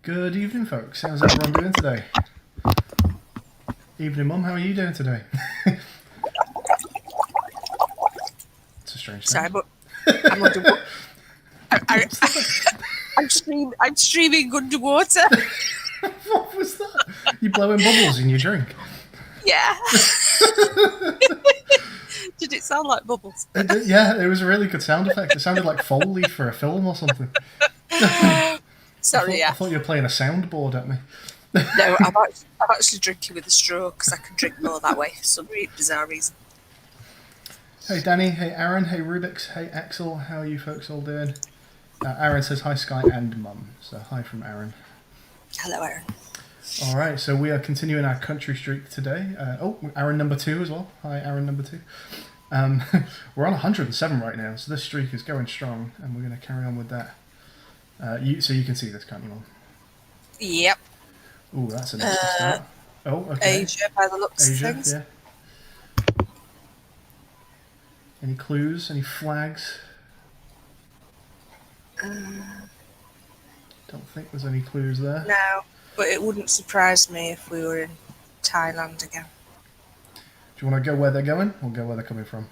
Good evening, folks. How's everyone doing today? Evening, Mum. How are you doing today? It's a strange Sorry, sound. but I'm underwater. What's that? I'm streaming underwater. What was that? You blowing bubbles in your drink? Yeah. Did it sound like bubbles? It did, yeah, it was a really good sound effect. It sounded like Foley for a film or something. Sorry, I yeah. thought you were playing a soundboard at me. No, I'm actually drinking with a straw because I can drink more that way for some bizarre reason. Hey, Danny. Hey, Aaron. Hey, Rubik's. Hey, Axel. How are you folks all doing? Aaron says hi, Sky and Mum. So hi from Aaron. Hello, Aaron. All right, so we are continuing our country streak today. Aaron number 2 as well. Hi, Aaron number 2. We're on 107 right now, so this streak is going strong, and we're going to carry on with that. So you can see this, can't you, Mum? Yep. Ooh, that's a nasty start. Oh, okay. Asia, by the looks Asia, of things. yeah. Any clues? Any flags? Don't think there's any clues there. No, but it wouldn't surprise me if we were in Thailand again. Do you want to go where they're going, or go where they're coming from?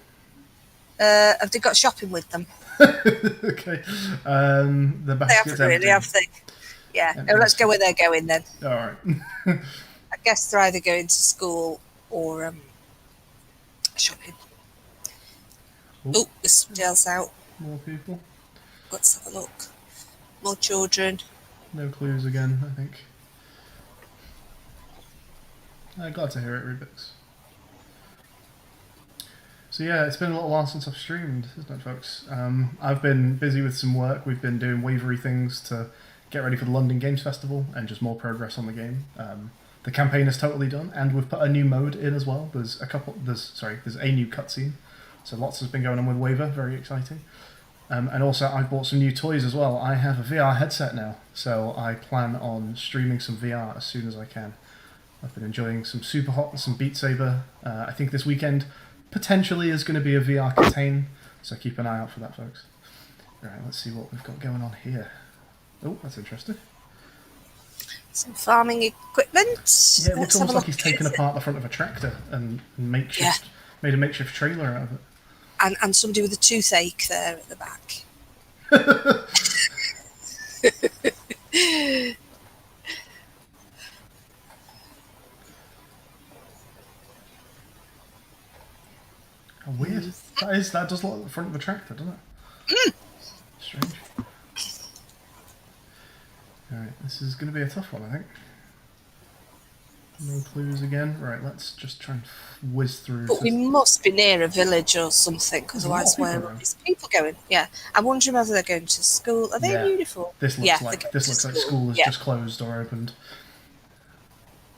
Have they got shopping with them? Okay. The They basket's haven't really, empty. have they? Yeah. Empty. No, let's go where they're going then. All right. I guess they're either going to school or shopping. Oh, there's somebody else out. More people. Let's have a look. More children. No clues again, I think. Glad to hear it, Rubik's. So yeah, it's been a little while since I've streamed, isn't it, folks? I've been busy with some work. We've been doing wavery things to get ready for the London Games Festival and just more progress on the game. The campaign is totally done, and we've put a new mode in as well. There's a new cutscene. So lots has been going on with Waver, very exciting. And also, I bought some new toys as well. I have a VR headset now, so I plan on streaming some VR as soon as I can. I've been enjoying some Super Hot and some Beat Saber. I think this weekend potentially is going to be a VR contain, so keep an eye out for that, folks. Right, let's see what we've got going on here. Oh, that's interesting. Some farming equipment. Yeah, it looks almost like he's taken apart the front of a tractor and made a makeshift trailer out of it. And somebody with a toothache there at the back. How weird. That does look like the front of a tractor, doesn't it? Strange. Alright, this is going to be a tough one, I think. No clues again. Right, let's just try and whiz through. But we must be near a village or something, because otherwise where are these people going? Yeah. I'm wondering whether they're going to school. Are they in uniform? This looks like school has just closed or opened.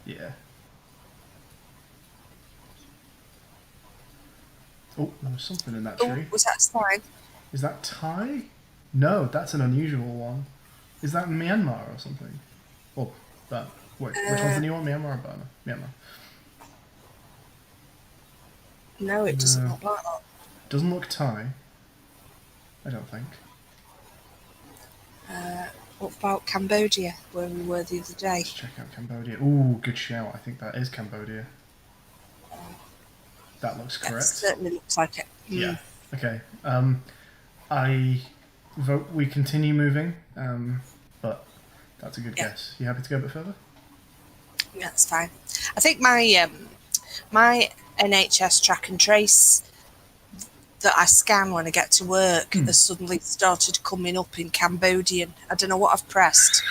Yeah. Oh, there's something in that tree. Was that slime? Is that Thai? No, that's an unusual one. Is that Myanmar or something? Oh, that. Wait, which one's the new one? Myanmar or Burma? Myanmar. No, it doesn't look like that. Doesn't look Thai. I don't think. What about Cambodia, where we were the other day? Let's check out Cambodia. Ooh, good shout. I think that is Cambodia. That looks correct. That certainly looks like it. Yeah. Okay. I vote we continue moving, but that's a good guess. You happy to go a bit further? Yeah, that's fine. I think my my NHS track and trace that I scan when I get to work has suddenly started coming up in Cambodian. I don't know what I've pressed,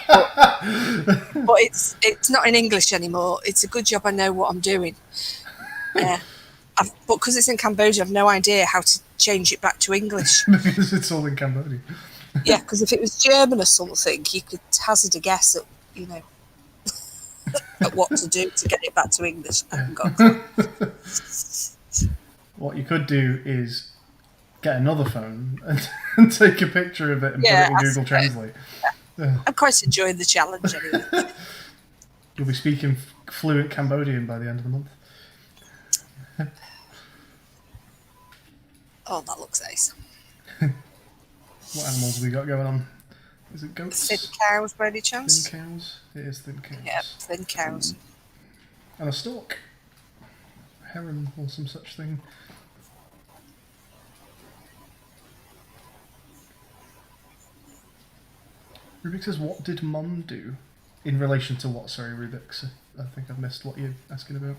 but it's not in English anymore. It's a good job I know what I'm doing. But because it's in Cambodia, I've no idea how to change it back to English. Because it's all in Cambodia. Yeah, because if it was German or something, you could hazard a guess at, at what to do to get it back to English. I haven't got a clue. What you could do is get another phone and take a picture of it and put it in Google Translate. I'm quite enjoying the challenge anyway. You'll be speaking fluent Cambodian by the end of the month. Oh, that looks nice. What animals have we got going on? Is it goats? Thin cows, by any Thin chance? cows? It is thin cows. Yep, thin cows. And a stork. A heron or some such thing. Rubik says, what did Mum do? In relation to what? Sorry, Rubik. I think I've missed what you're asking about.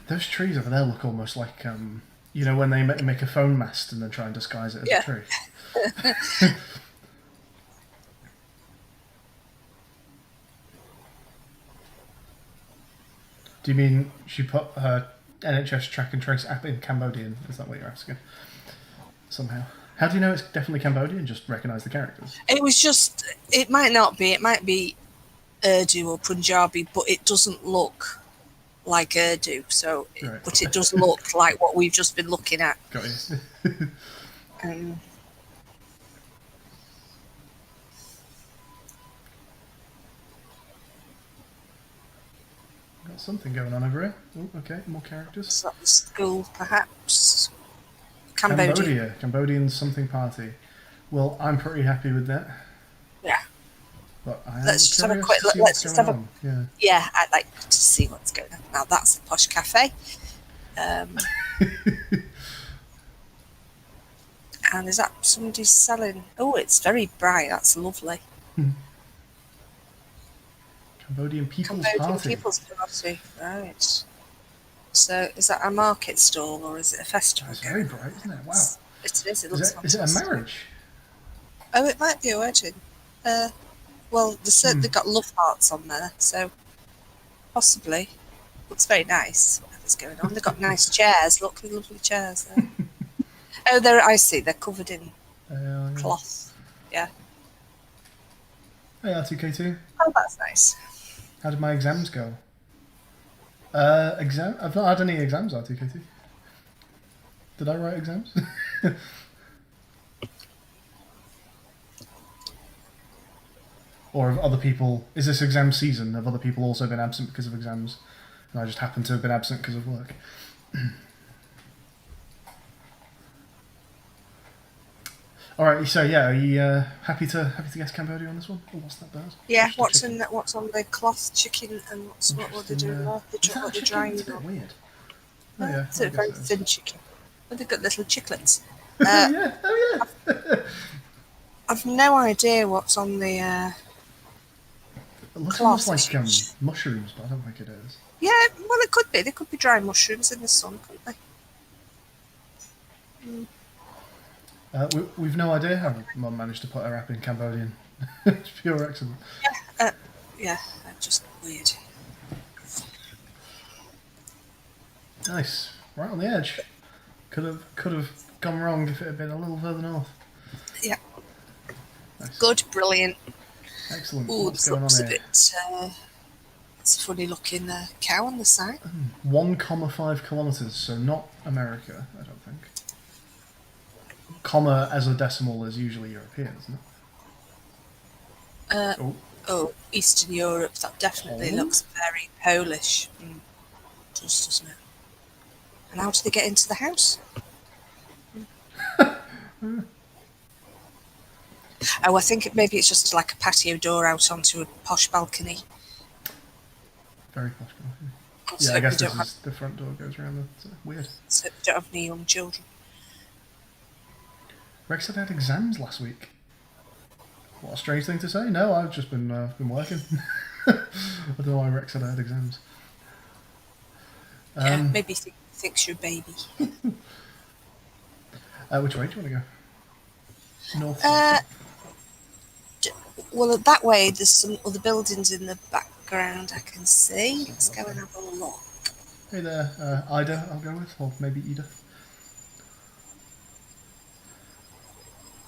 Those trees over there look almost like, you know, when they make a phone mast and then try and disguise it as a tree. Do you mean she put her NHS track and trace app in Cambodian? Is that what you're asking? Somehow. How do you know it's definitely Cambodian? Just recognise the characters? It was just, it might not be, it might be Urdu or Punjabi, but it doesn't look like Urdu, so, Right. but it does look like what we've just been looking at. Got you. Got something going on over here. Oh, okay, more characters. Is that the school, perhaps? Cambodia. Cambodian something party. Well, I'm pretty happy with that. Yeah. But I am Let's just have a curious quick to look. see Let's what's just going have a on. yeah. I'd like to see what's going on. Now that's the posh cafe. And is that somebody selling? Oh, it's very bright. That's lovely. Cambodian People's Cambodian Party. People's Party. Right. So is that a market stall or is it a festival? It's very bright, isn't it? Wow. It is. It looks Is it a fantastic. marriage? Oh, it might be a wedding. Well, they've certainly got love hearts on there, so possibly. Looks very nice. What's going on? They've got nice chairs. Look, lovely chairs there. Oh, I see. They're covered in cloth. Yeah. Hey, R2K2. Oh, that's nice. How did my exams go? I've not had any exams, R2K2. Did I write exams? Or have other people... Is this exam season? Have other people also been absent because of exams? And I just happen to have been absent because of work. Alright, so yeah, are you happy to guess Cambodia on this one? Oh, what's that bird? Yeah. What's What's on the cloth chicken and what they're doing there? What they're drying It's a bit on. weird. Oh yeah. It's a I guess very it is. thin chicken. But they've got little chiclets. Yeah. Oh yeah. I've no idea what's on the. It looks Class almost like issues. mushrooms, but I don't think it is. Yeah, well, it could be. They could be dry mushrooms in the sun, couldn't they? We've no idea how Mum managed to put her app in Cambodian. It's pure accident. Yeah, they're just weird. Nice, right on the edge. Could have gone wrong if it had been a little further north. Yeah. Nice. Good, brilliant. Excellent. Ooh, What's this going on looks a here? bit. It's a funny looking cow on the side. 1,5 kilometers, so not America, I don't think. Comma as a decimal is usually European, isn't it? Oh, Eastern Europe. That definitely Poland? looks very Polish. It does, doesn't it? And how do they get into the house? Oh, I think maybe it's just like a patio door out onto a posh balcony. Very posh. So Yeah, I guess we this don't have, is the front door goes around. It's weird. so we don't have any young children. Rex said I had exams last week. What a strange thing to say. No, I've just been working. I don't know why Rex said I had exams. Yeah, maybe thinks you're a baby. Which way do you want to go? North. Well, that way there's some other buildings in the background I can see. Let's go and have a look. Hey there, Ida, I'll go with, or maybe Ida.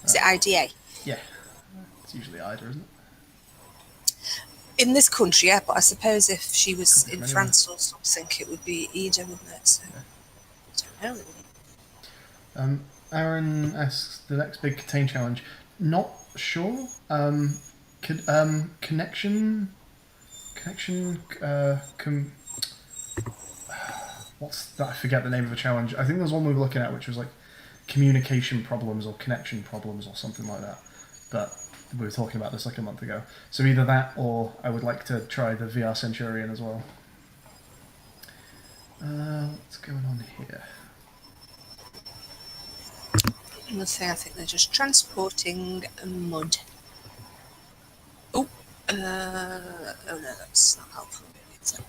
Is it IDA? Yeah, it's usually Ida, isn't it? In this country, yeah, but I suppose if she was in Anyway. France or something, it would be Ida, wouldn't it? So, I don't know. Aaron asks the next big contain challenge. Not sure. Connection. What's that? I forget the name of the challenge. I think there's one we were looking at which was like communication problems or connection problems or something like that. but we were talking about this like a month ago. So either that, or I would like to try the VR Centurion as well. What's going on here? Nothing. I think they're just transporting mud. Oh, oh no, that's not helpful. Really, is it?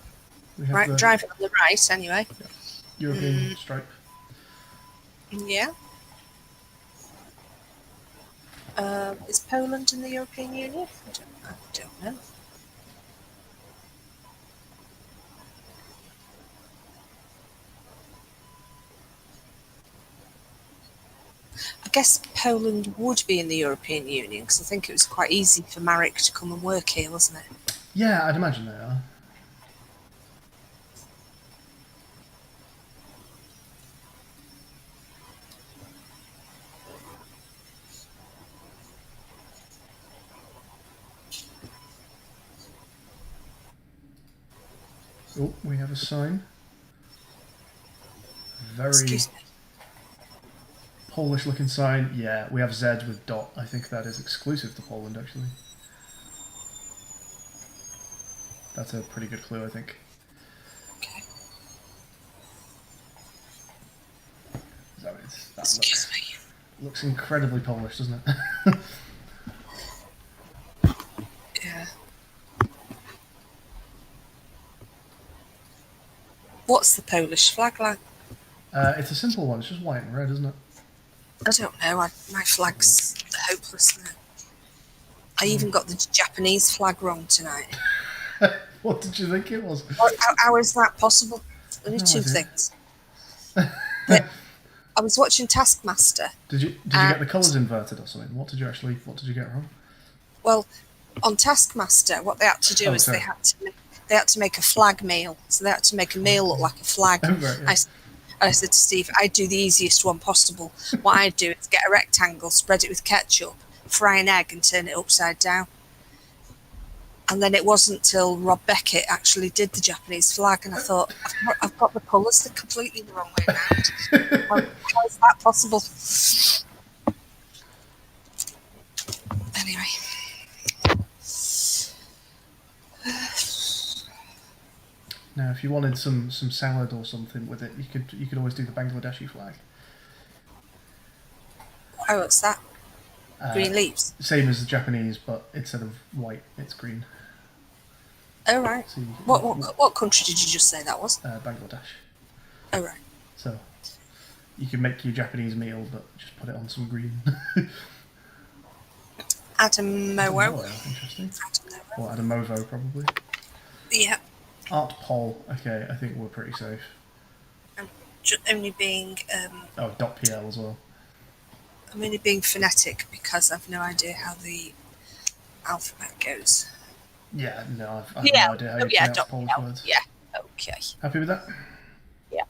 We have Right, driving on the right anyway. European stripe. Yeah. Is Poland in the European Union? I don't know. I guess Poland would be in the European Union because I think it was quite easy for Marek to come and work here, wasn't it? Yeah, I'd imagine they are. Oh, we have a sign. Very Excuse me. Polish-looking sign. Yeah, we have Z with dot. I think that is exclusive to Poland, actually. That's a pretty good clue, I think. Okay. That Excuse me. looks incredibly Polish, doesn't it? Yeah. What's the Polish flag like? It's a simple one. It's just white and red, isn't it? I don't know. My flag's hopeless. Isn't it? I even got the Japanese flag wrong tonight. What did you think it was? How is that possible? Only No two idea. things. But I was watching Taskmaster. Did you get the colours inverted or something? What did you get wrong? Well, on Taskmaster, what they had to do is sorry. they had to make a flag meal. So they had to make a meal look like a flag. Oh, right, yeah. I said to Steve, I'd do the easiest one possible. What I'd do is get a rectangle, spread it with ketchup, fry an egg and turn it upside down. And then it wasn't till Rob Beckett actually did the Japanese flag, and I thought, I've got the colours completely the wrong way around. How is that possible? Anyway. Now, if you wanted some salad or something with it, you could always do the Bangladeshi flag. Oh, what's that? Green leaves? Same as the Japanese, but instead of white, it's green. Oh, right. So What country did you just say that was? Bangladesh. Oh, right. So you can make your Japanese meal, but just put it on some green. Adamowo. Interesting. Adamowo. Or Adamovo, probably. Yeah. Art Pol. Okay, I think we're pretty safe. Only being .pl as well. I'm only being phonetic because I've no idea how the alphabet goes. Yeah, no, I've no idea how you pronounce Polish words. Yeah. Okay. Happy with that? Yeah.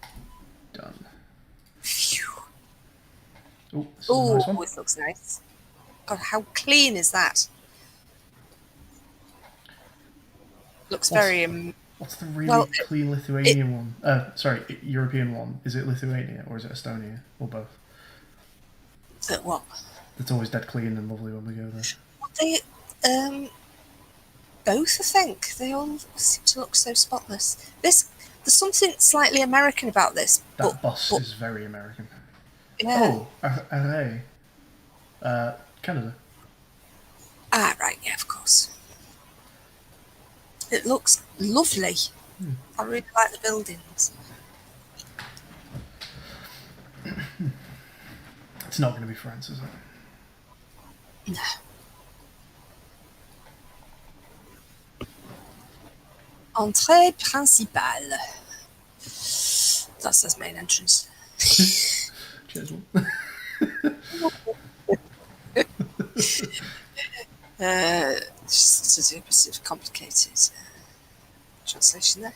Done. Phew. Oh, this is a Oh, nice one. this looks nice. God, how clean is that? Looks very. What's the really clean Lithuanian one? Sorry, European one. Is it Lithuania or is it Estonia or both? What? It's always dead clean and lovely when we go there. They, both, I think. They all seem to look so spotless. There's something slightly American about this. That bus is very American. Yeah. Oh, LA. Canada. Ah, right, yeah, of course. It looks lovely. I really like the buildings. It's not going to be France, is it? No. Entrée principale. That's his main entrance. Cheers, one. Just a bit of complicated translation there.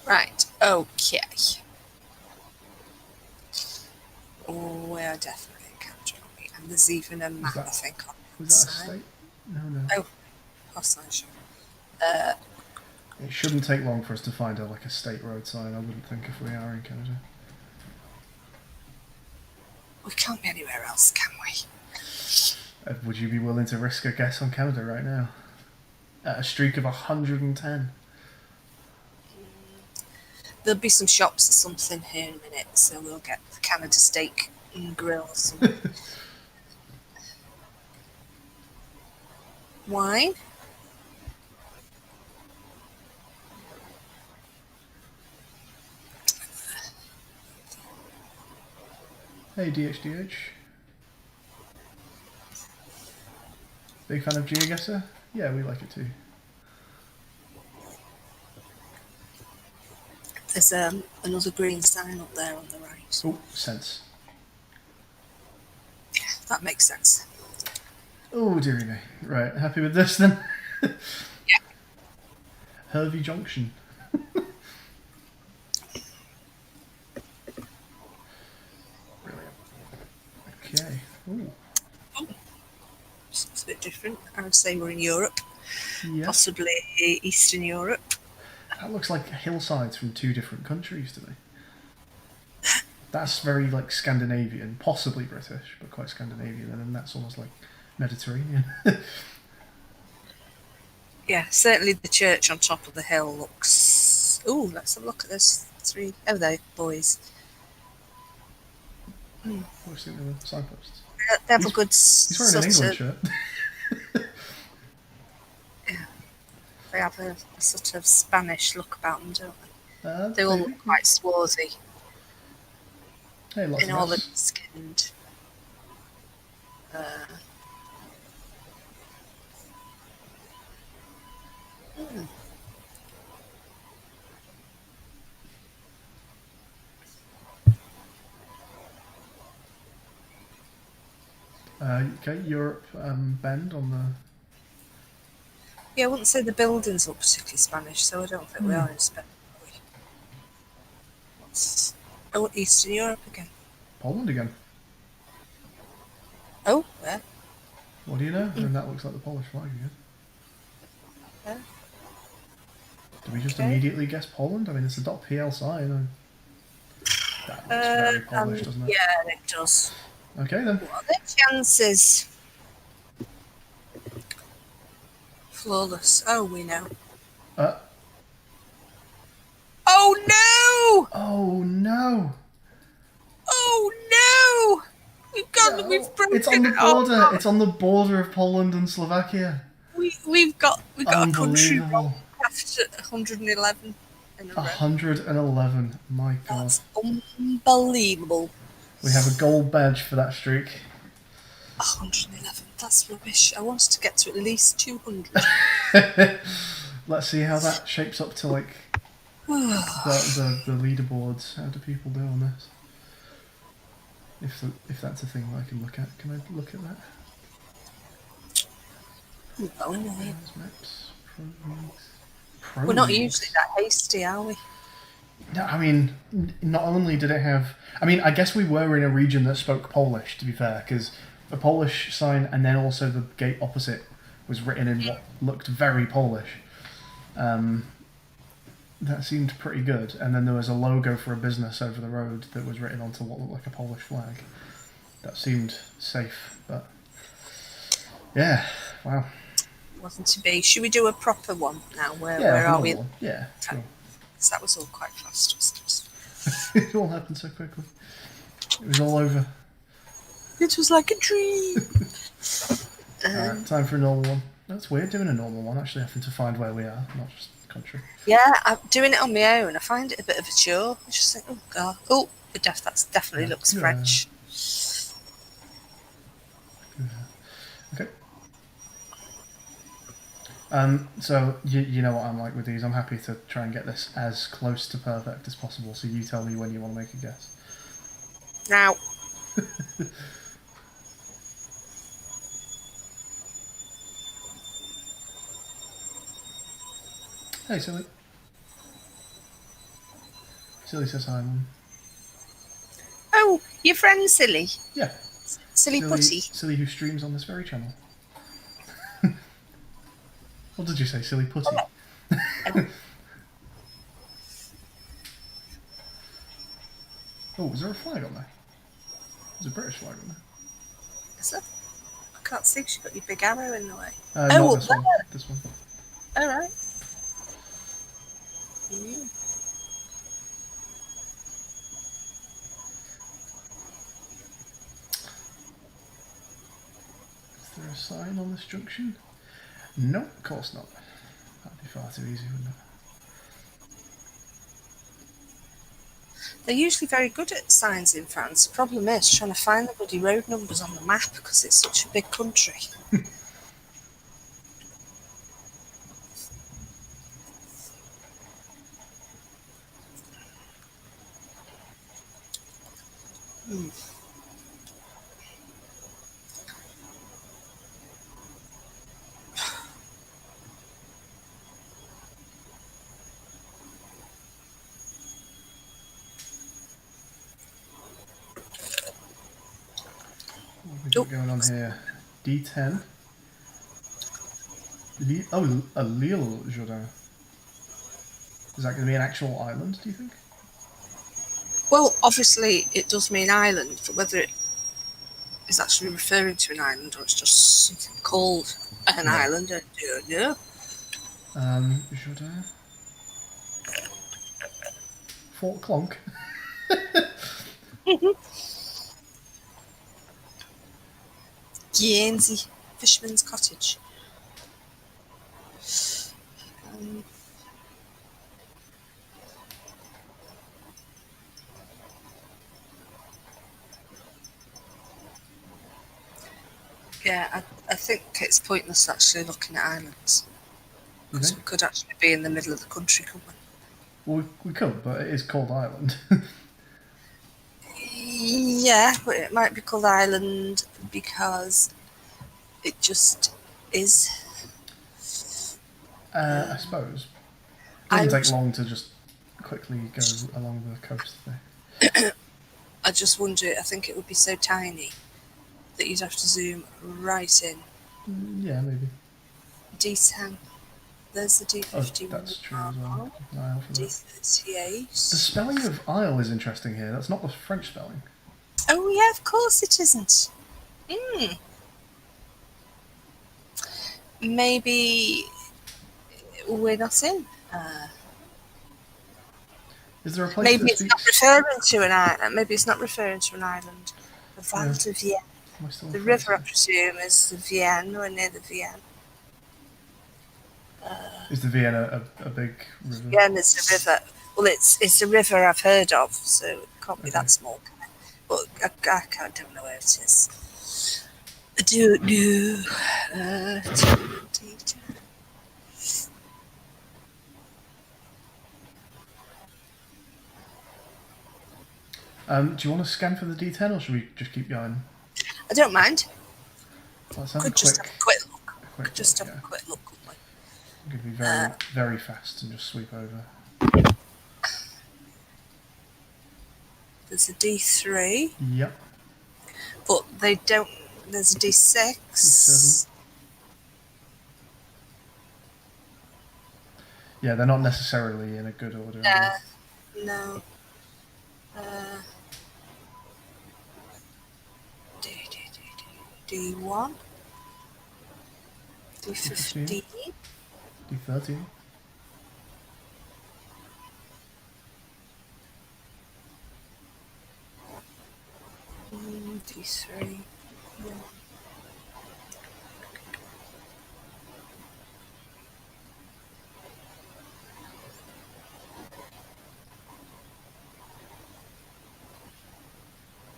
Right, okay. We are definitely in country, and there's even a map, I think, on the Was that a side. state? No. Oh, hostile show. It shouldn't take long for us to find a state road sign, I wouldn't think, if we are in Canada. We can't be anywhere else, can we? Would you be willing to risk a guess on Canada right now? At a streak of 110. There'll be some shops or something here in a minute, so we'll get the Canada steak and grill or something. Wine? Hey DHDH. Big fan of Geoguessr? Yeah, we like it too. There's another green sign up there on the right. Oh, sense. Yeah, that makes sense. Oh, dearie me. Right, happy with this then? Yeah. Hervey Junction. Brilliant. Okay. Ooh. It's a bit different. I would say we're in Europe, Yeah. possibly Eastern Europe. That looks like hillsides from two different countries to me. That's very like Scandinavian, possibly British, but quite Scandinavian, and then that's almost like Mediterranean. Yeah, certainly the church on top of the hill looks... Ooh, let's have a look at this. Three... Oh, there, boys. What's the other signposts? They have a good He's wearing an sort England of... shirt. They have a sort of Spanish look about them, don't they? They all Maybe. look quite swarthy. Hey, lots In of all the us. skinned. Okay, Europe bend on the... Yeah, I wouldn't say the buildings look particularly Spanish, so I don't think we are in Spain. Are we? What's... Oh, Eastern Europe again. Poland again. Oh, yeah. What do you know? And that looks like the Polish flag again. Yeah. Do we just Okay. immediately guess Poland? I mean, it's a .pl sign. That looks very Polish, doesn't it? Yeah, it does. Okay then. What are the chances? Flawless. Oh, we know. Uh, Oh no! oh no! Oh no! We've gone. We've broken. It's on the it. border. Oh, It's on the border of Poland and Slovakia. we've got a country Unbelievable. wrong after 111 in a row. 111. My God. That's unbelievable. We have a gold badge for that streak. 111. That's rubbish. I wanted to get to at least 200. Let's see how that shapes up to like the leaderboards. How do people do on this? If that's a thing I can look at, can I look at that? Oh, no. Maps, pro We're not leagues. usually that hasty, are we? No, I mean, not only did it have... I mean, I guess we were in a region that spoke Polish, to be fair, because the Polish sign and then also the gate opposite was written in what looked very Polish. That seemed pretty good. And then there was a logo for a business over the road that was written onto what looked like a Polish flag. That seemed safe, but... Yeah, wow. Wasn't to be. Should we do a proper one now? Where Yeah, are we? normal. Yeah, sure. So that was all quite fast, wasn't It all happened so quickly. It was all over. it? It was like a dream. Alright, time for a normal one. That's weird doing a normal one, actually having to find where we are, not just the country. Yeah, I'm doing it on my own. I find it a bit of a chore. I just think, oh god, oh, that definitely looks Yeah. French. Okay. So you know what I'm like with these. I'm happy to try and get this as close to perfect as possible. So you tell me when you want to make a guess. Now, Hey, silly. Silly says hi, Mum. oh, your friend Silly, Yeah. Silly Putty. Silly who streams on this very channel. What did you say, silly putty? Oh, was there a flag on there? There's a British flag on there. Is there? I can't see 'cause you've got your big arrow in the way. Not this one. This one. All right. Mm. Is there a sign on this junction? No, of course not. That'd be far too easy, wouldn't it? They're usually very good at signs in France. The problem is trying to find the bloody road numbers on the map because it's such a big country. What have we got going on here? D10. A Lille Jourdain. Is that going to be an actual island, do you think? Well, obviously it does mean island, but whether it is actually referring to an island or it's just something called an island, I don't know. Jourdain. Fort Clonk. Guernsey, Fisherman's Cottage. Yeah, I think it's pointless actually looking at islands. Because we could actually be in the middle of the country, couldn't we? Well, we could, but it is called Ireland. Yeah, but it might be called island because it just is. I suppose. It doesn't take long to just quickly go along the coast there. I just wonder, I think it would be so tiny that you'd have to zoom right in. Yeah, maybe. D10. There's the D51. Oh, that's true as well. Keep an eye out for that. D38. The spelling of Isle is interesting here. That's not the French spelling. Oh, yeah, of course it isn't. Maybe we're not in. Is there a place Maybe that it's speaks... not referring to an island. Maybe it's not referring to an island. The Val de Vienne. The river, I presume, is the Vienne or near the Vienne. Is the Vienne a big river? Vienne is the river. Well, it's a river I've heard of, so it can't be that small. But I don't know where it is. I don't know. Do you want to scan for the D10 or should we just keep going? I don't mind. Let's Could just have a quick look. Could just have a quick look, couldn't we? I'm going to be very, very fast and just sweep over. There's a D3. Yep. But they don't. There's a D6. D7. Yeah, they're not necessarily in a good order. No. D1. D15. D13. D3. Yeah.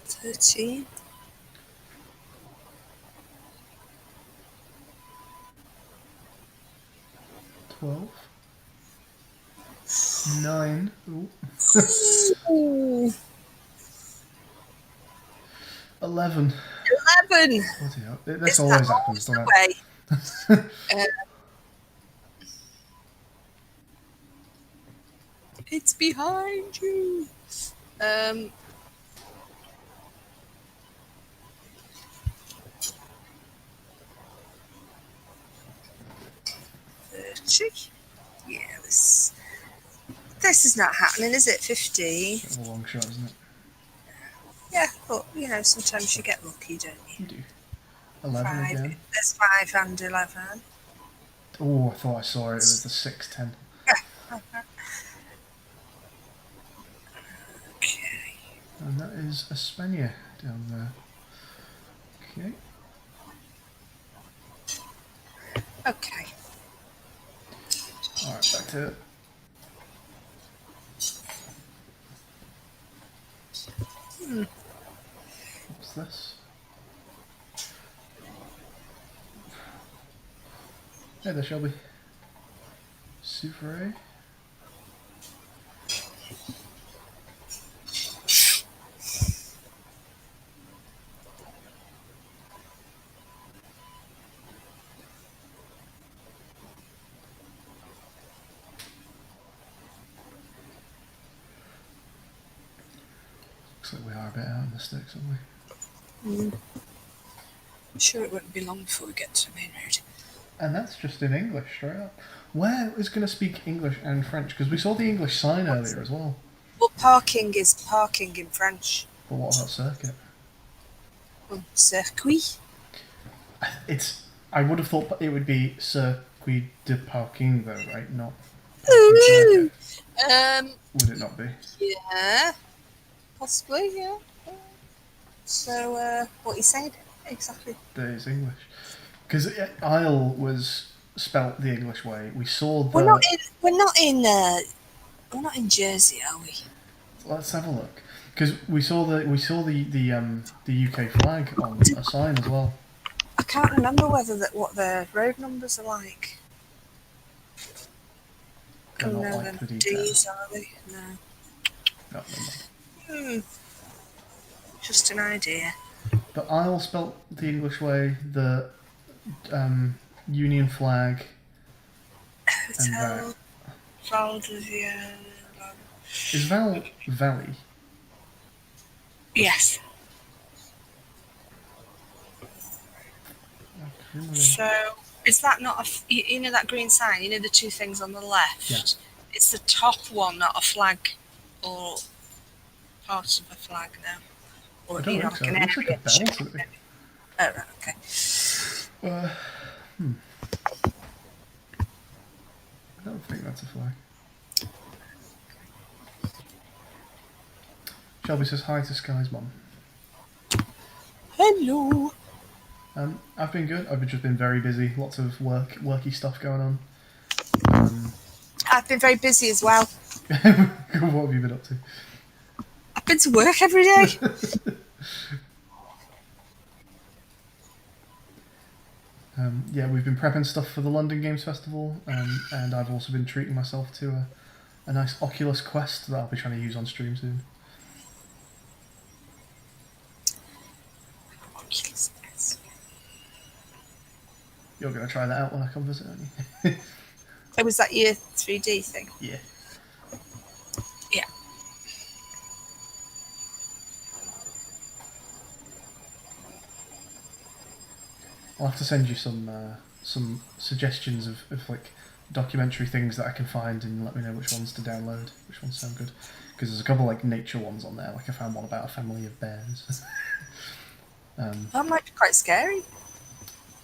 $13. 12. 9. Ooh. 11. 11. This always happens, doesn't it? It's behind you. 30. Yeah, this is not happening, is it? 15. It's a long shot, isn't it? Yeah. But, you know, sometimes you get lucky, don't you? You do. 11 5. again. There's 5 and 11. Oh, I thought I saw it. It was the 610. Okay. And that is Espana down there. Okay. Okay. Alright, back to it. What's this? Hey there, Shelby. Souverain. Looks like we are a bit out in the sticks, aren't we? I'm sure it won't be long before we get to the main road. And that's just in English, straight up. Where is going to speak English and French? Because we saw the English sign earlier as well. Well, parking is parking in French. But what about circuit? Well, circuit. I would have thought it would be circuit de parking though, right? Not parking circuit. Would it not be? Yeah. Possibly, yeah. So, what you said? Exactly. That is English. Because Isle was spelt the English way. We saw the. We're not in Jersey, are we? Let's have a look. Because we saw the UK flag on a sign as well. I can't remember what the road numbers are like. They're not no, like the them details. D's, are they? No. No, they're not. Just an idea. But Isle spelt the English way. The Union flag. Hotel Val d'Isère. Is Val Valley? Yes. So, is that not you know that green sign? You know the two things on the left? Yeah. It's the top one, not a flag or part of a flag now. Or, I don't think so. It looks like a bell to me. Oh, right, okay. I don't think that's a flag. Shelby says hi to Sky's mum. Hello. I've been good. I've just been very busy. Lots of worky stuff going on. I've been very busy as well. What have you been up to? I've been to work every day. Yeah, we've been prepping stuff for the London Games Festival, and I've also been treating myself to a nice Oculus Quest that I'll be trying to use on stream soon. You're going to try that out when I come visit, aren't you? Oh, was that your 3D thing? Yeah. Yeah. I'll have to send you some suggestions of like documentary things that I can find, and let me know which ones to download, which ones sound good. Because there's a couple like nature ones on there. Like I found one about a family of bears. That might be quite scary.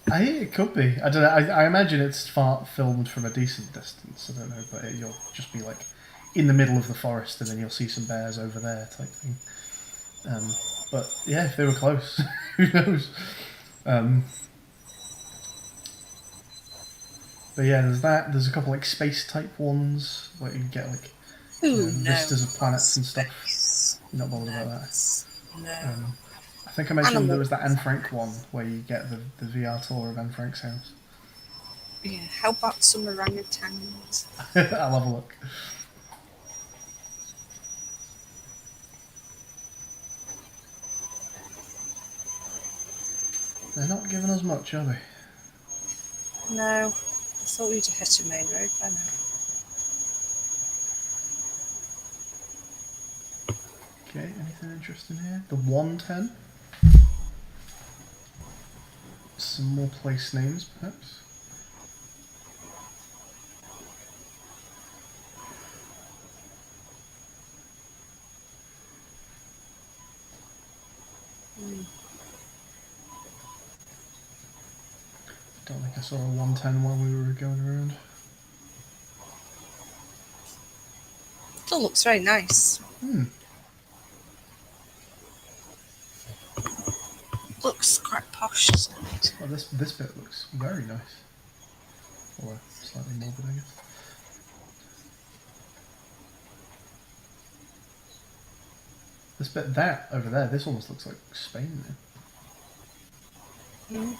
It could be. I don't know. I imagine it's filmed from a decent distance. I don't know, but you'll just be like in the middle of the forest, and then you'll see some bears over there, type thing. But yeah, if they were close, who knows? But yeah, there's that. There's a couple like space type ones where you get like vistas of planets and stuff. You're not bothered about that. No. I think I mentioned there was that Anne Frank one where you get the VR tour of Anne Frank's house. Yeah. How about some orangutans? I'll have a look. They're not giving us much, are they? No. I thought we'd have hit a main road by now. Okay, anything interesting here? The 110? Some more place names, perhaps? Don't think I saw a 110 while we were going around. Still looks very nice. Looks quite posh, doesn't it? Oh, this bit looks very nice. Or slightly morbid, I guess. This bit, that over there, this almost looks like Spain now. Mm.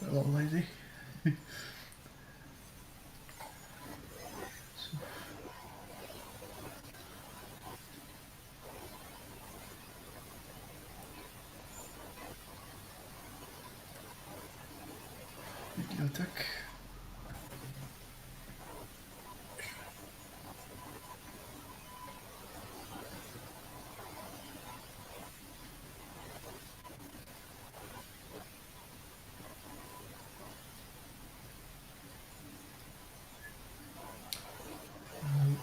A little lazy. Videotheek.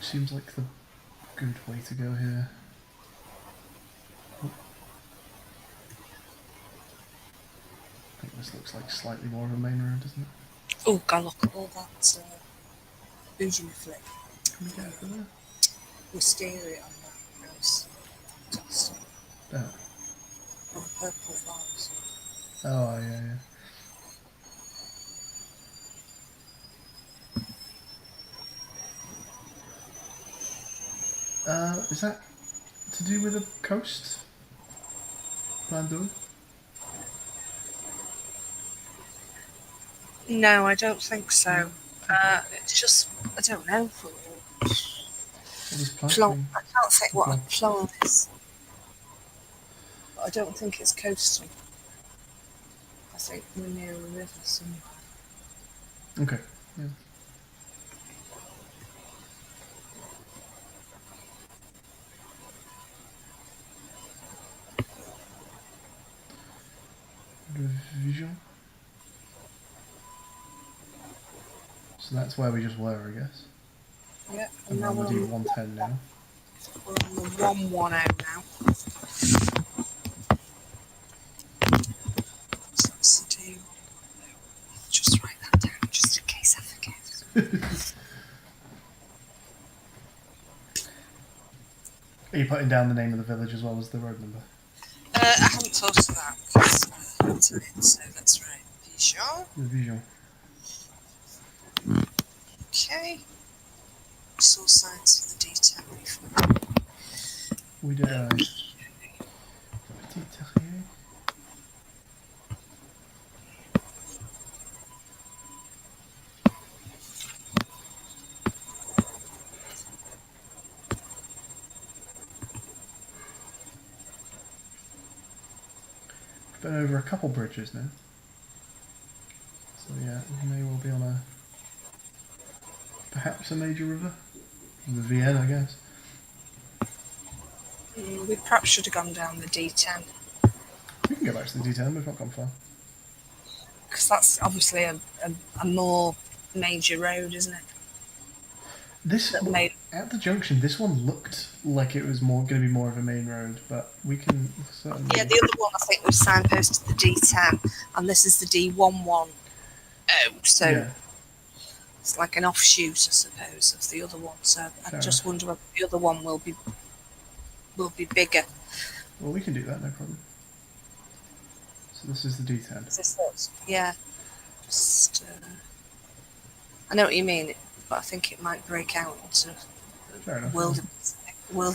Seems like the good way to go here. I think this looks like slightly more of a main road, doesn't it? Oh, God, look at all that bougie flip. Can we get it for there? Wisteria on that house. Fantastic. There. Oh, purple flowers. Oh, yeah, yeah. Is that to do with the coast? Bandu? No, I don't think so. It's just, I don't know. What is Plon. planting? I can't think what a Plon. plon is. But I don't think it's coastal. I think we're near a river somewhere. Okay, yeah. Revision. So that's where we just were, I guess. Yeah, And now we're we're on the on, D110 now. we're on the 110 now. So that's the D110. Just write that down, just in case I forget. Are you putting down the name of the village as well as the road number? I haven't thought of that because I haven't done it, so that's right. Vision. The Vision. Okay. Saw signs for the D10 before. We did a Petit Terrier. We've been over a couple bridges now. So yeah, we may well be on a perhaps a major river. The Vienne, I guess. We perhaps should have gone down the D10 We can go back to the D10, we've not gone far. because that's obviously a more major road, isn't it? This at the junction, this one looked like it was going to be more of a main road, but we can certainly. Yeah, the other one I think was signposted the D10, and this is the D110. So yeah. it's like an offshoot, I suppose, of the other one. So I just wonder whether the other one will be bigger. Well, we can do that, no problem. So this is the D10. Is this it? Yeah. Just, I know what you mean, but I think it might break out into a world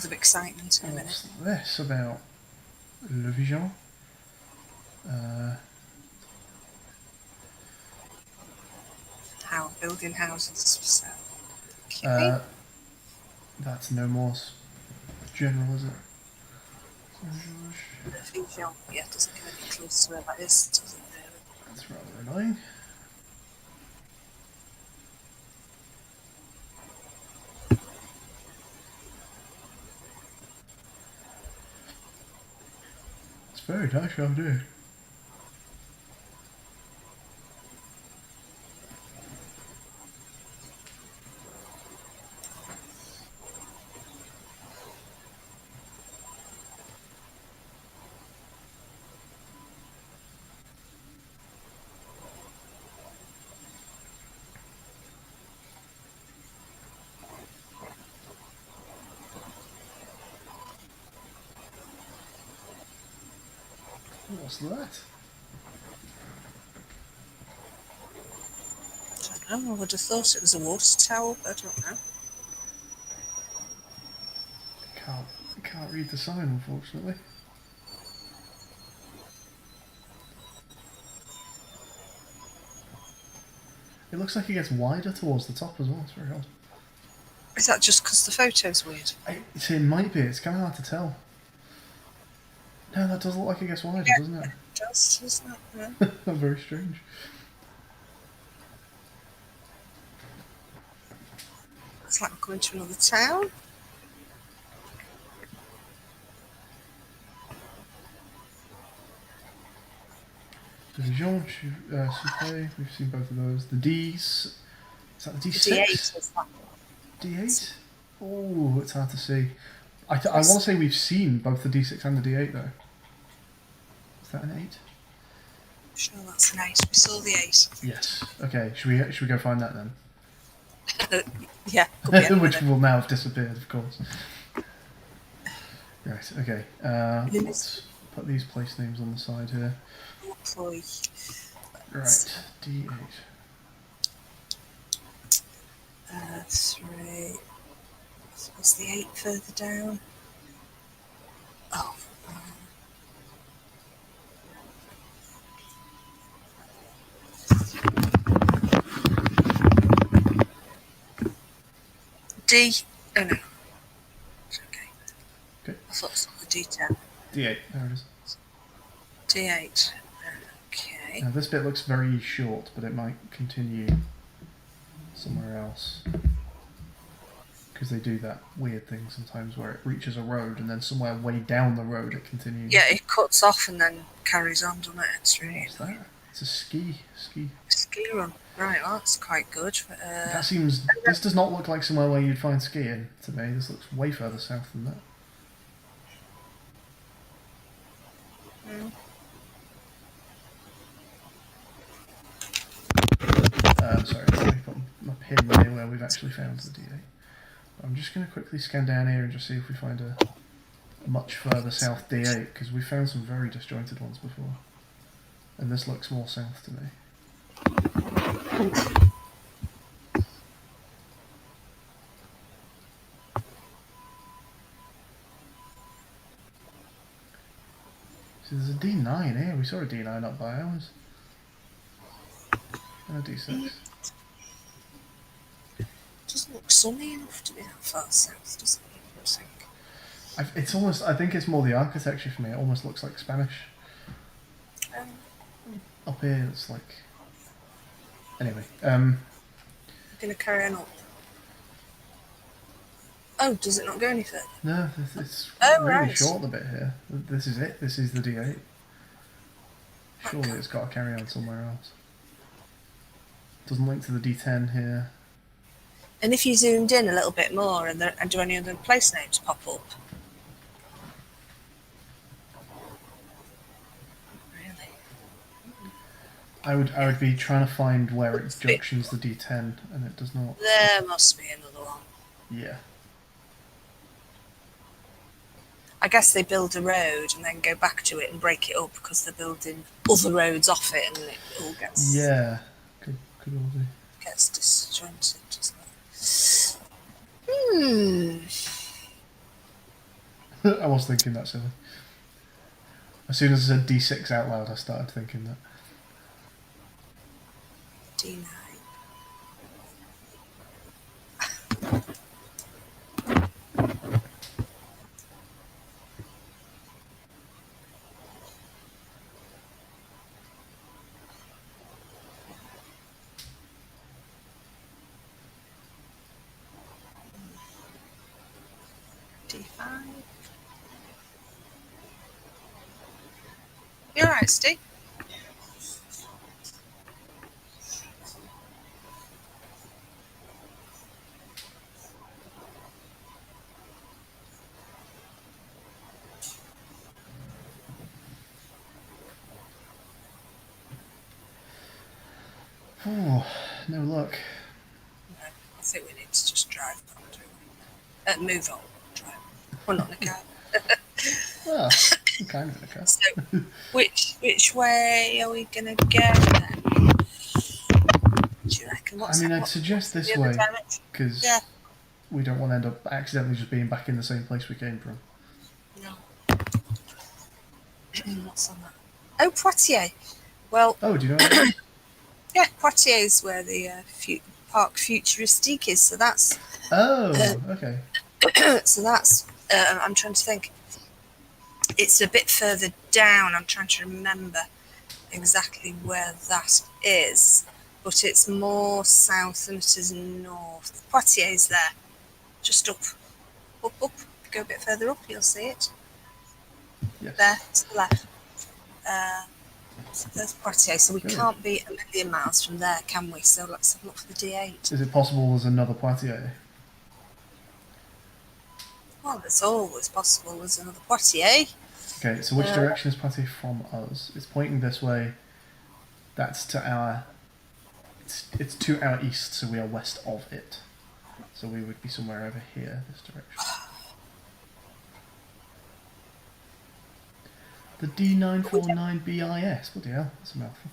of excitement in a minute. What's this about Le Vision? How building houses for sale. Okay. That's no more general, is it? Le Vision. Yeah, it doesn't give any clues to where that is, does it? That's rather annoying. very nice job doing. What's that? I don't know. I would have thought it was a water tower, but I don't know. Can't read the sign, unfortunately. It looks like it gets wider towards the top as well. It's very odd. Is that just because the photo's weird? It might be. It's kind of hard to tell. No, that does look like it gets wider, doesn't it? It does, doesn't it? Yeah. Very strange. It's like we're going to another town. Division, Souffle, we've seen both of those. The D's. Is that the D6? The D8 is that. D8? Oh, it's hard to see. I want to say we've seen both the D6 and the D8 though. Is that an 8? I'm sure that's an 8. We saw the 8. Yes. Okay, should we go find that then? Yeah. Could be any Which minute. will now have disappeared, of course. Right, okay. Let's put these place names on the side here. Employee. Right, D8. 3. So what's the 8 further down? Oh. D. Oh no. It's okay. Okay. I thought it was on the D10. D8, there it is. D8. Okay. Now this bit looks very short, but it might continue somewhere else. Because they do that weird thing sometimes where it reaches a road and then somewhere way down the road it continues. Yeah, it cuts off and then carries on, doesn't it? It's really What's that? It's a ski run. Right, well, that's quite good. That seems. This does not look like somewhere where you'd find skiing to me. This looks way further south than that. Sorry, let me put my pin near where we've actually found the D8. I'm just going to quickly scan down here and just see if we find a much further south D8, because we found some very disjointed ones before. And this looks more south to me. So there's a D9 here. We saw a D9 up by ours. And a D6. Doesn't look sunny enough to be that far south, does it? I think. It's almost. I think it's more the architecture for me. It almost looks like Spanish. Up here, it's like. Anyway, I'm gonna carry on up. Oh, does it not go any further? no, it's Oh, really right. short the bit here. This is it. This is the D8. Surely it's got to carry on somewhere else. Doesn't link to the D10 here. And if you zoomed in a little bit more, and do any other place names pop up? Really? I would be trying to find where it junctions the D10, and it does not. There must be another one. Yeah. I guess they build a road and then go back to it and break it up because they're building other roads off it, and it all gets Could all be. gets disjointed, doesn't it? I was thinking that silly. As soon as I said D6 out loud, I started thinking that. D9. D5. You're right, Steve. Oh, no luck. I think we need to just drive on, don't we? Move on, drive. We're not in a car. Well, I'm kind of in a car. So, which way are we gonna go then? Do you reckon? I mean, I'd suggest this way, because Yeah. we don't want to end up accidentally just being back in the same place we came from. No. What's on that? Oh, Poitiers. Well, Oh, do you know what? yeah, Poitiers is where the Parc Futuristique is. So that's. Oh, okay. So that's. I'm trying to think. It's a bit further down. I'm trying to remember exactly where that is, but it's more south than it is north. Poitiers is there, just up. Go a bit further up, you'll see it. Yes. There to the left. So there's Poitiers. So we can't be a million miles from there, can we? So let's have a look for the D8. Is it possible there's another Poitiers? Well, it's always possible there's another Poitiers. Okay, so which direction is Poitiers from us? It's pointing this way. That's to our... It's to our east, so we are west of it. So we would be somewhere over here, this direction. The D949BIS. Bloody hell, that's a mouthful.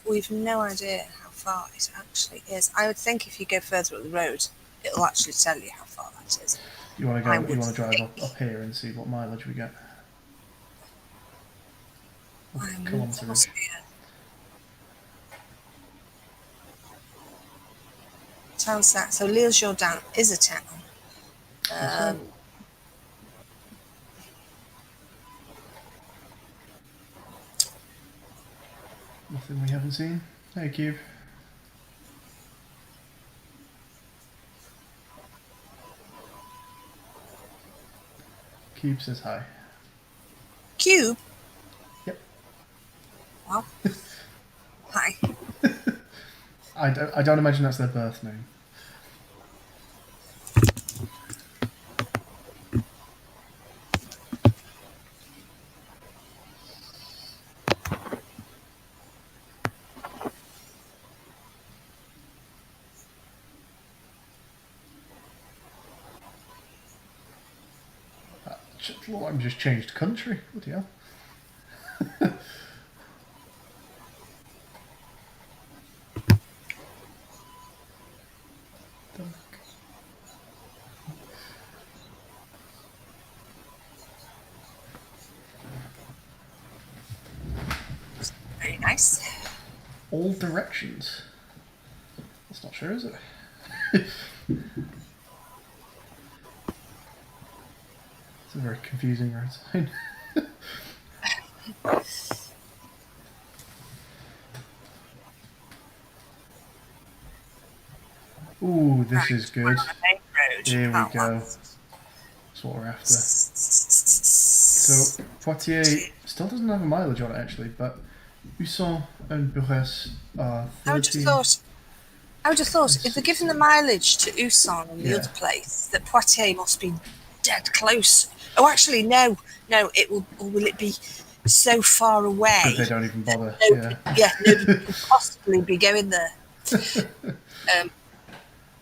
We've no idea how far it actually is. I would think if you go further up the road, it'll actually tell you how far that is. You want to go? You want to drive up here and see what mileage we get? Kilometres. Town set. So L'Île-Jourdain is a town. Nothing we haven't seen. Hey, Cube. Cube says hi. Cube? Yep. Well, hi. I don't imagine that's their birth name. Well, I'm just changed country. Bloody hell. Very nice. All directions. That's not sure, is it? It's a very confusing road sign. Ooh, this is good. Here we go. That's what we're after. So, Poitiers still doesn't have a mileage on it actually, but Usson and Berate are 30. I would have thought if they're giving the mileage to Usson and the other place, that Poitiers must be dead close. Oh, actually, no. It will, or will it be so far away that they don't even bother? Nobody could possibly be going there.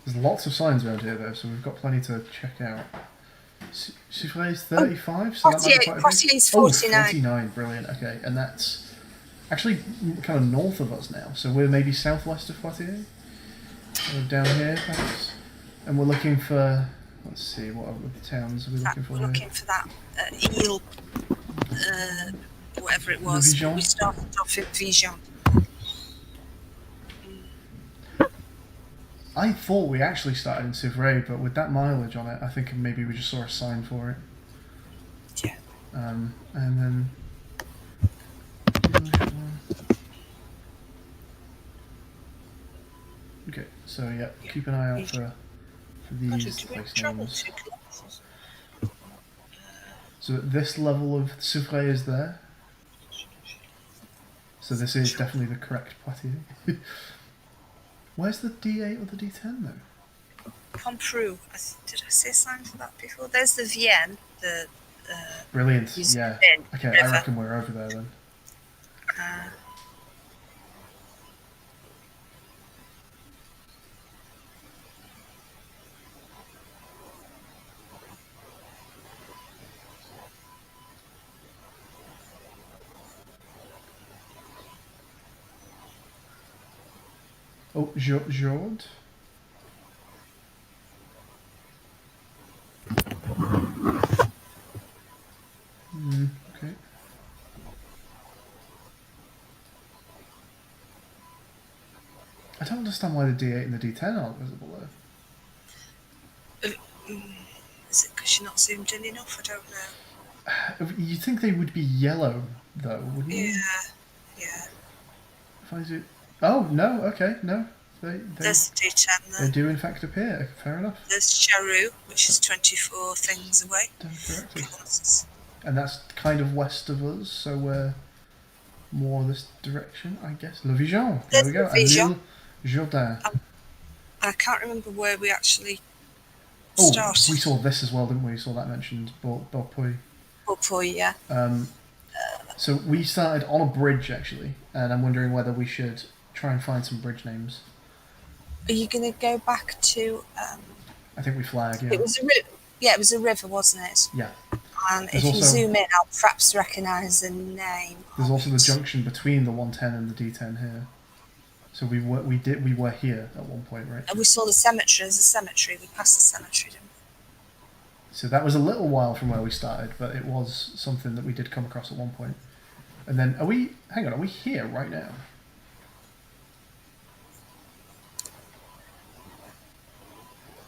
There's lots of signs around here though, so we've got plenty to check out. Chiffre is 35, so that might be quite a big... Poitiers 49. 49, brilliant. Okay, and that's actually kind of north of us now, so we're maybe southwest of Poitiers, down here perhaps. And we're looking for, let's see, what other towns are we looking for? We're looking for that Ile, whatever it was. Vision? We started off in Vision. I thought we actually started in Civray, but with that mileage on it, I think maybe we just saw a sign for it. Yeah. And then... Okay, so yeah, keep an eye out for these place names. So at this level of Civray is there. So this is definitely the correct Poitiers. Where's the D8 or the D10 though? Pompru. Did I say something for that before? There's the Vienne, the Brilliant. Music Yeah. Bin Okay, River. I reckon we're over there then. Oh, Jord? Okay. I don't understand why the D8 and the D10 aren't visible though. Is it because you're not zoomed in enough? I don't know. You'd think they would be yellow though, wouldn't you? Yeah. If I do... Oh, no, okay, no. There's the D10 there. They do in fact appear, fair enough. There's Charu, which is 24 things away. Correctly. And that's kind of west of us, so we're more this direction, I guess. Le Vigeon, there we go. Vigeon. Jourdain. I can't remember where we actually Oh, started. we saw this as well, didn't we? We saw that mentioned, Beaupuy. Beaupuy, yeah. So we started on a bridge, actually, and I'm wondering whether we should try and find some bridge names. Are you going to go back to... I think we flag, yeah. It was a river. Yeah, it was a river, wasn't it? Yeah. And if you zoom in, I'll perhaps recognise the name. There's also the junction between the 110 and the D10 here. So we were here at one point, right? And we saw the cemetery. There's a cemetery. We passed the cemetery, didn't we? So that was a little while from where we started, but it was something that we did come across at one point. And then, are we here right now?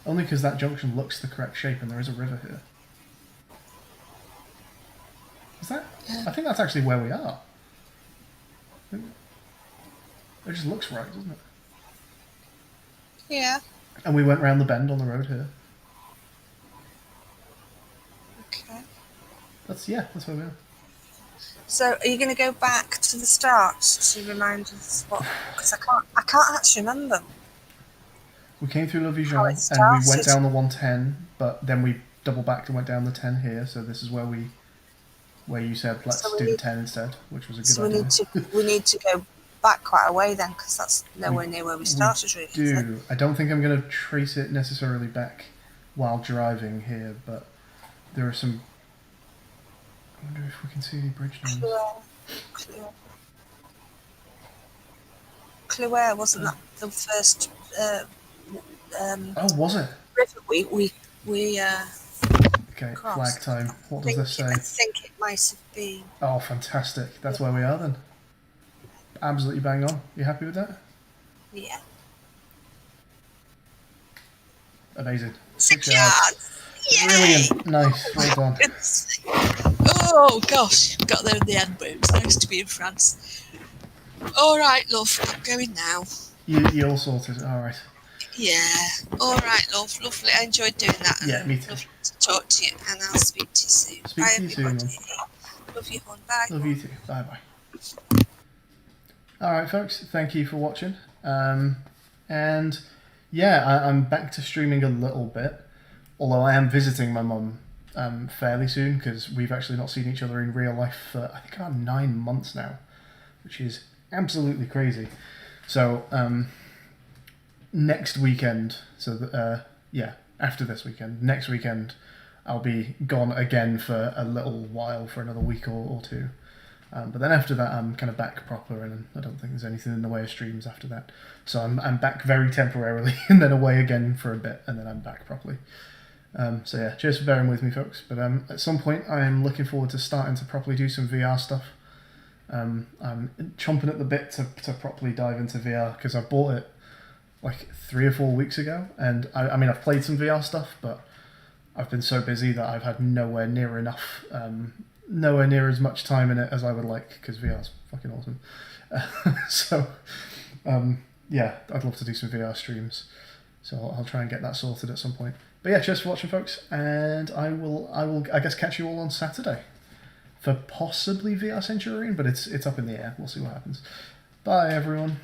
Only because that junction looks the correct shape and there is a river here. Is that? Yeah. I think that's actually where we are. It just looks right, doesn't it? Yeah. And we went round the bend on the road here. Okay. That's where we are. So, are you going to go back to the start to remind us what? Because I can't actually remember. We came through Le Vigeon and we went down the 110, but then we double backed and went down the 10 here. So this is where you said let's do the 10 instead, which was a good idea. So we need to go back quite a way then, because that's nowhere near where we started. Really. I don't think I'm going to trace it necessarily back while driving here, but there are some. I wonder if we can see any bridge names. Clouer, wasn't that the first? Oh, was it? River we Okay, crossed. flag time. What does this say? I think it might have been. Oh, fantastic! That's where we are then. Absolutely bang on. You happy with that? Yeah. Amazing. 6 yards. Yay! Brilliant. Nice. Well done. Oh gosh, got there in the end, but it was nice to be in France. All right, love, I'm going now. You all sorted. All right. Yeah. All right, love. Lovely. I enjoyed doing that. Yeah, me too. Lovely to talk to you, and I'll speak to you soon. Speak Bye, to you everybody. soon. Love you, hon. Bye. Love you too. Bye bye. All right, folks. Thank you for watching. And yeah, I'm back to streaming a little bit, although I am visiting my mum fairly soon because we've actually not seen each other in real life for I think about 9 months now, which is absolutely crazy. So next weekend, after this weekend, next weekend, I'll be gone again for a little while, for another week or two. But then after that, I'm kind of back proper, and I don't think there's anything in the way of streams after that. So I'm back very temporarily, and then away again for a bit, and then I'm back properly. So yeah, cheers for bearing with me, folks. But at some point, I am looking forward to starting to properly do some VR stuff. I'm chomping at the bit to properly dive into VR, because I bought it like 3 or 4 weeks ago, and I mean I've played some VR stuff, but I've been so busy that I've had nowhere near as much time in it as I would like, because VR's fucking awesome. Yeah, I'd love to do some VR streams, so I'll try and get that sorted at some point. But yeah, cheers for watching, folks, and I will I guess catch you all on Saturday for possibly VR Centurion, but it's up in the air. We'll see what happens. Bye, everyone.